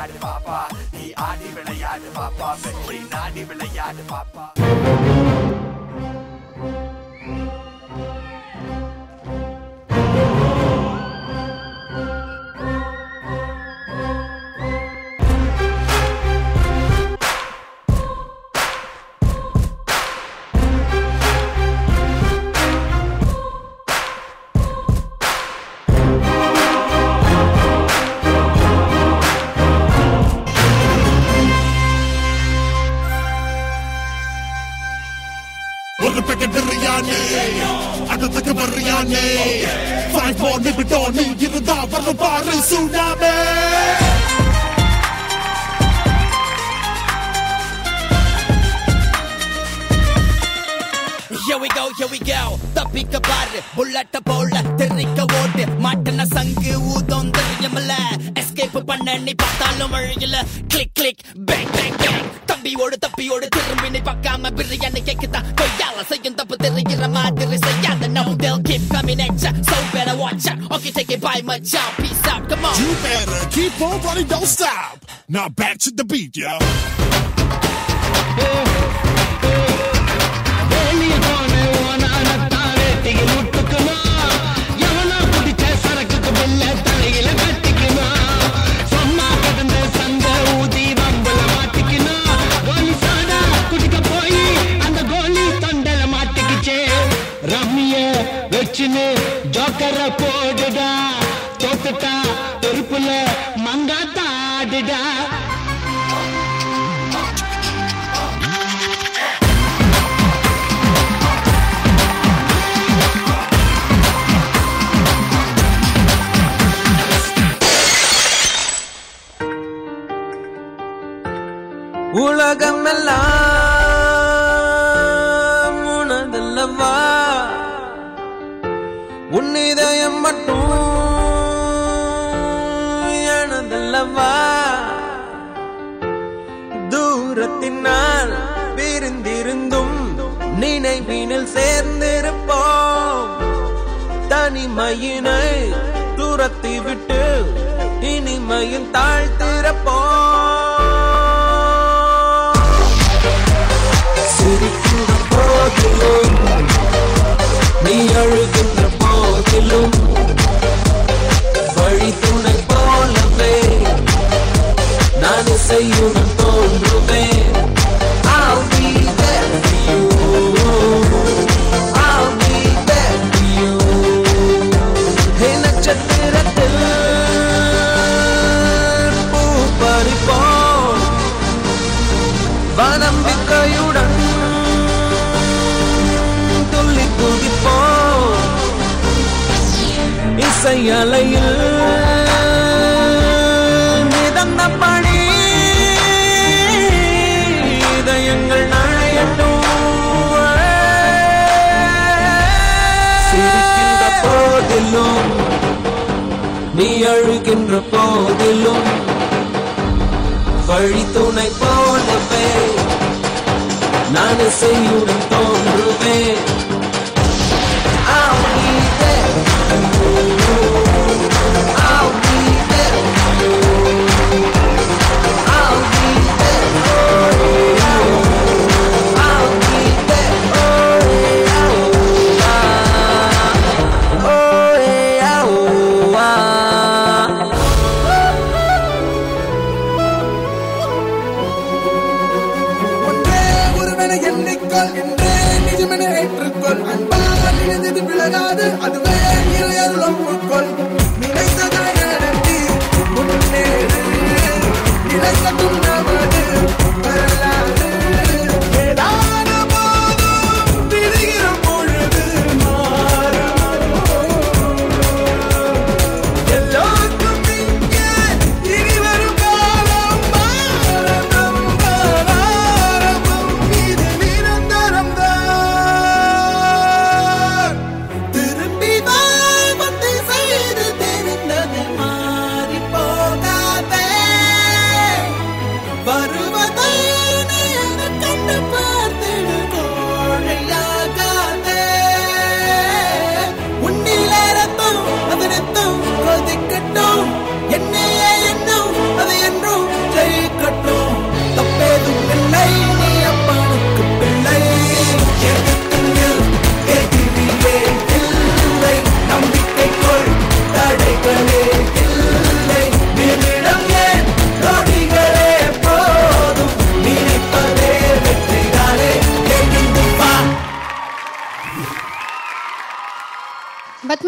விளையாடு பாப்பா நீ ஆடி விளையாடு பாப்பா வெற்றி நாடி விளையாடு பாப்பா Five more நிமிடம் நீ இருந்தா வரும் பாரு சுனாமி Here we go தப்பிக்க பாரு புல்லட்ட போல தெரிக்க ஓட்டு மாட்டன சங்கு ஊதம் தெரியுமல எஸ்கேப் பண்ண நீ பார்த்தாலும் வழியில click click bang bang bang தம்பியோடு தப்பியோடு திரும்பி நீ பார்க்காம பிரியாணி கேக்குதான் கொய்யால செய்யும் தப்பு தெரிகிற மாதிரி செய்யாத No they'll keep coming at ya so better watch out Okay take it by my job peace out come on You better keep on running don't stop Now back to the beat yo ஜோக்கர போடுடா தோத்துட்டா தெருப்புல மங்காத்தாடுடா உலகமெல்லாம் உனதல்லவா உன்னிதயம் மட்டும் எனதல்லவா தூரத்தினால் பிரிந்திருந்தும் நினைவினில் சேர்ந்திருப்போம் தனிமையினை துரத்தி விட்டு இனிமையில் தாழ்த்திருப்போம் சிரிக்கிற போதிலும் நீ அழுகின்ற போதிலும் வழி துணை போலவே நான் செய்யுடன் தோன்றுவேன் I'll be there for you I'll be there for you ஹே நட்சத்திரத்தில் பூ பறிப்போம் வனம்பிக்கையுடன் துள்ளி குதிப்போம் இசையலையில் மிதந்தபடி இதயங்கள் நழையட்டும் சிரிக்கின்ற போதிலும் நீ அழுகின்ற போதிலும் வழி துணை போலவே நான் செய்யுடன் தோன்றுவேன் I'll be there for you I'll be there for you I'll be there for you I'll be there for you Oh yeah oh ஒன்றே ஒருவனை எண்ணிக்கொள்கின்றேன் நிஜமென ஏற்றுக்கொள்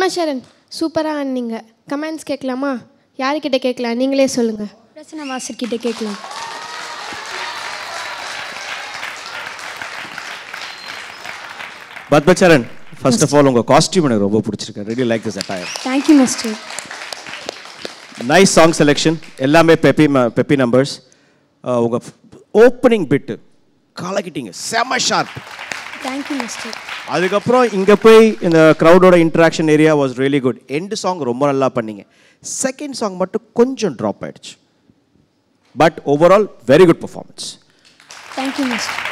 கலாமாச்சரன் சூப்பராக ஆனீங்க. கமெண்ட்ஸ் கேட்கலாமா? யாருக்கிட்ட கேட்கலாம்? நீங்களே சொல்லுங்கள். பிரசன்னா மாஸ்டர் கிட்ட கேட்கலாம். பத்மச்சரன், ஃபர்ஸ்ட் ஆஃப் ஆல் உங்க காஸ்டியூம் எனக்கு ரொம்ப பிடிச்சிருக்கு. really like this attire. Thank you master. Nice song selection, எல்லாமே பெப்பி நம்பர்ஸ். உங்க ஓப்பனிங் பிட்டு கலக்கிட்டீங்க, செம ஷார்ப். Thank you master. அதுக்கப்புறம் இங்க போய் இந்த க்ரௌடோட interaction area was really good. End song ரொம்ப நல்லா பண்ணீங்க. செகண்ட் சாங் மட்டும் கொஞ்சம் ட்ராப் ஆயிடுச்சு. But overall very good performance. Thank you master.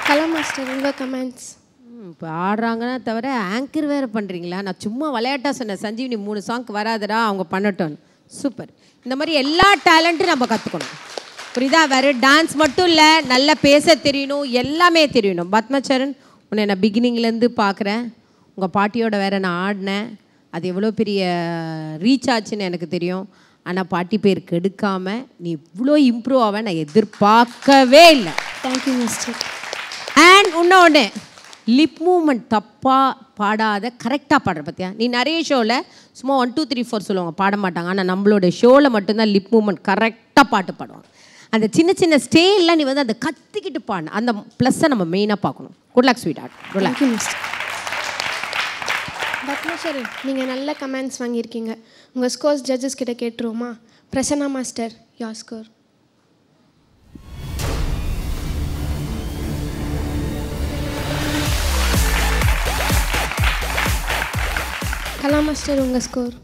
Kala master உங்கள் கமெண்ட்ஸ். இப்போ ஆடுறாங்கன்னா தவிர ஆங்கர் வேறு பண்ணுறீங்களா? நான் சும்மா விளையாட்டாக சொன்னேன், சஞ்சீவினி 3 சாங்க்கு வராதடா, அவங்க பண்ணட்டும். சூப்பர். இந்த மாதிரி எல்லா டேலண்ட்டும் நம்ம கற்றுக்கணும், புரியுதா? வேறு டான்ஸ் மட்டும் இல்லை, நல்லா பேச தெரியணும், எல்லாமே தெரியணும். பத்மச்சரன், உன்னை நான் பிகினிங்லேருந்து பார்க்குறேன். உங்கள் பாட்டியோட வேறு நான் ஆடினேன். அது எவ்வளோ பெரிய ரீச் ஆச்சுன்னு எனக்கு தெரியும். ஆனால் பாட்டி பேர் கெடுக்காமல் நீ இவ்வளோ இம்ப்ரூவ் ஆக நான் எதிர்பார்க்கவே இல்லை. Thank you mister. அண்ட் இன்னொன்று, லிப் மூமெண்ட் தப்பாக பாடாத கரெக்டாக பாடுற பார்த்தியா? நீ நிறைய ஷோவில் சும்மா 1 2 3 4 சொல்லுவாங்க, பாட மாட்டாங்க. ஆனால் நம்மளோட ஷோவில் மட்டும்தான் லிப் மூமெண்ட் கரெக்டாக பாட்டு பாடுவாங்க. அந்த சின்ன சின்ன ஸ்டேலாம் நீ வந்து அந்த கத்திக்கிட்டு பாடணும். அந்த ப்ளஸ்ஸை நம்ம மெயினாக பார்க்கணும். Good luck sweetheart. Good luck. Padmacharan, நீங்கள் நல்ல கமெண்ட்ஸ் வாங்கியிருக்கீங்க. உங்கள் ஸ்கோர்ஸ் ஜட்ஜஸ் கிட்ட கேட்டுருவோமா? Prasanna master, your score. Kala master, உங்கள் ஸ்கோர்.